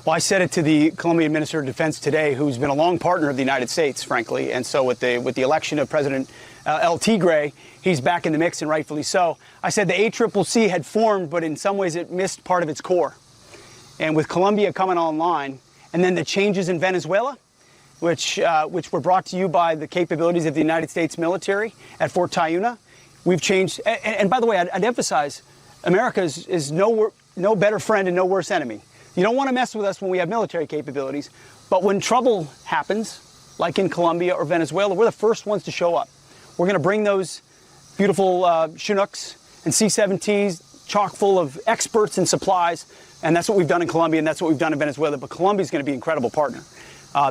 Well, I said it to the Colombian Minister of Defense today, who's been a long partner of the United States, frankly. And so with the election of President El Tigre, he's back in the mix, and rightfully so. I said the ACCC had formed, but in some ways it missed part of its core. And with Colombia coming online, and then the changes in Venezuela, which were brought to you by the capabilities of the United States military at Fort Tayuna, we've changed. And by the way, I'd emphasize, America is no better friend and no worse enemy. You don't want to mess with us when we have military capabilities, but when trouble happens, like in Colombia or Venezuela, we're the first ones to show up. We're going to bring those beautiful Chinooks and C-17s chock full of experts and supplies, and that's what we've done in Colombia, and that's what we've done in Venezuela. But Colombia's going to be an incredible partner.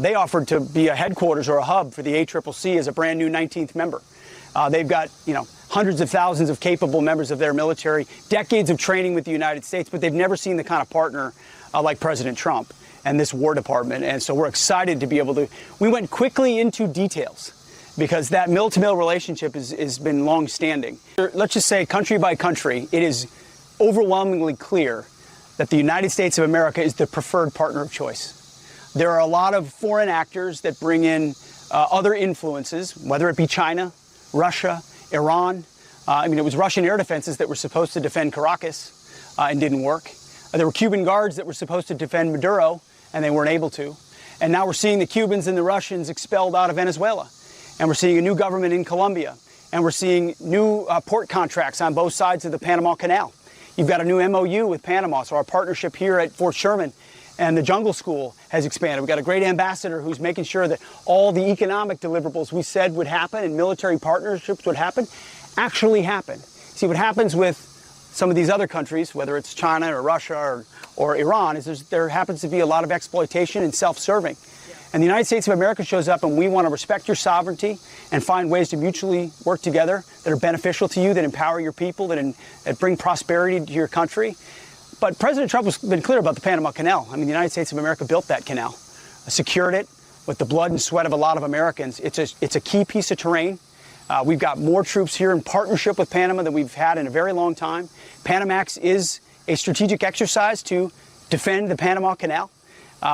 They offered to be a headquarters or a hub for the ACCC as a brand new 19th member. They've got, hundreds of thousands of capable members of their military, decades of training with the United States, but they've never seen the kind of partner like President Trump and this War Department. And so we're excited to be able to. We went quickly into details because that mill-to-mill relationship has been long-standing. Let's just say, country by country, it is overwhelmingly clear that the United States of America is the preferred partner of choice. There are a lot of foreign actors that bring in other influences, whether it be China, Russia, Iran. It was Russian air defenses that were supposed to defend Caracas and didn't work. There were Cuban guards that were supposed to defend Maduro, and they weren't able to. And now we're seeing the Cubans and the Russians expelled out of Venezuela. And we're seeing a new government in Colombia. And we're seeing new port contracts on both sides of the Panama Canal. You've got a new MOU with Panama, so our partnership here at Fort Sherman and the Jungle School has expanded. We've got a great ambassador who's making sure that all the economic deliverables we said would happen and military partnerships would happen actually happen. See, what happens with some of these other countries, whether it's China or Russia or Iran, is there happens to be a lot of exploitation and self-serving. And the United States of America shows up, and we want to respect your sovereignty and find ways to mutually work together that are beneficial to you, that empower your people, that bring prosperity to your country. But President Trump has been clear about the Panama Canal. The United States of America built that canal, secured it with the blood and sweat of a lot of Americans. It's a key piece of terrain. We've got more troops here in partnership with Panama than we've had in a very long time. Panamax is a strategic exercise to defend the Panama Canal.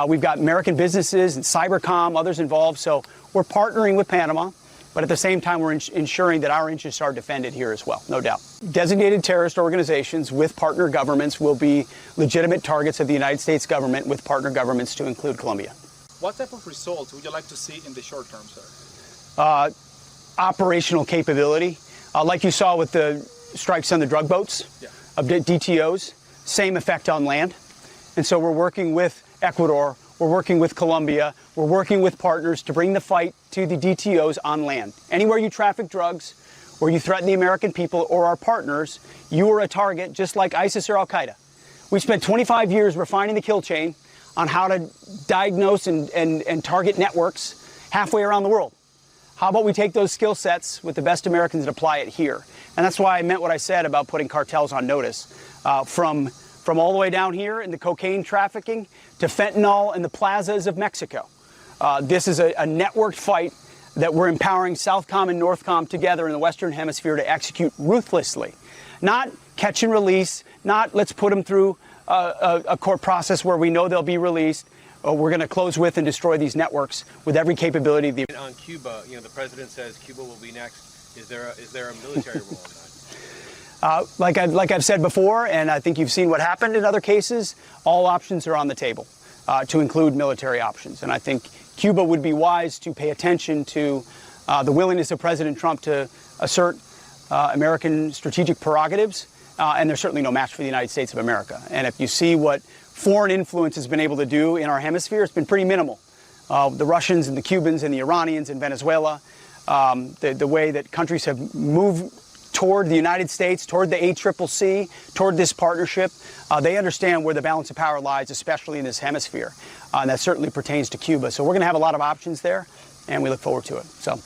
We've got American businesses and Cybercom, others involved. So we're partnering with Panama, but at the same time, we're ensuring that our interests are defended here as well, no doubt. Designated terrorist organizations with partner governments will be legitimate targets of the United States government with partner governments to include Colombia. What type of results would you like to see in the short term, sir? Operational capability, like you saw with the strikes on the drug boats of DTOs, same effect on land. And so we're working with Ecuador, we're working with Colombia, we're working with partners to bring the fight to the DTOs on land. Anywhere you traffic drugs, or you threaten the American people or our partners, you are a target just like ISIS or Al-Qaeda. We spent 25 years refining the kill chain on how to diagnose and target networks halfway around the world. How about we take those skill sets with the best Americans and apply it here? And that's why I meant what I said about putting cartels on notice. From all the way down here in the cocaine trafficking to fentanyl in the plazas of Mexico. This is a networked fight that we're empowering Southcom and Northcom together in the Western Hemisphere to execute ruthlessly. Not catch and release, not let's put them through a court process where we know they'll be released. We're going to close with and destroy these networks with every capability. On Cuba, the president says Cuba will be next. Is there a military role in that? Like I've said before, and I think you've seen what happened in other cases, all options are on the table, to include military options. And I think Cuba would be wise to pay attention to the willingness of President Trump to assert American strategic prerogatives, and there's certainly no match for the United States of America. And if you see what foreign influence has been able to do in our hemisphere, it's been pretty minimal. The Russians and the Cubans and the Iranians in Venezuela, the way that countries have moved toward the United States, toward the ACCC, toward this partnership, they understand where the balance of power lies, especially in this hemisphere. And that certainly pertains to Cuba. So we're going to have a lot of options there, and we look forward to it. So.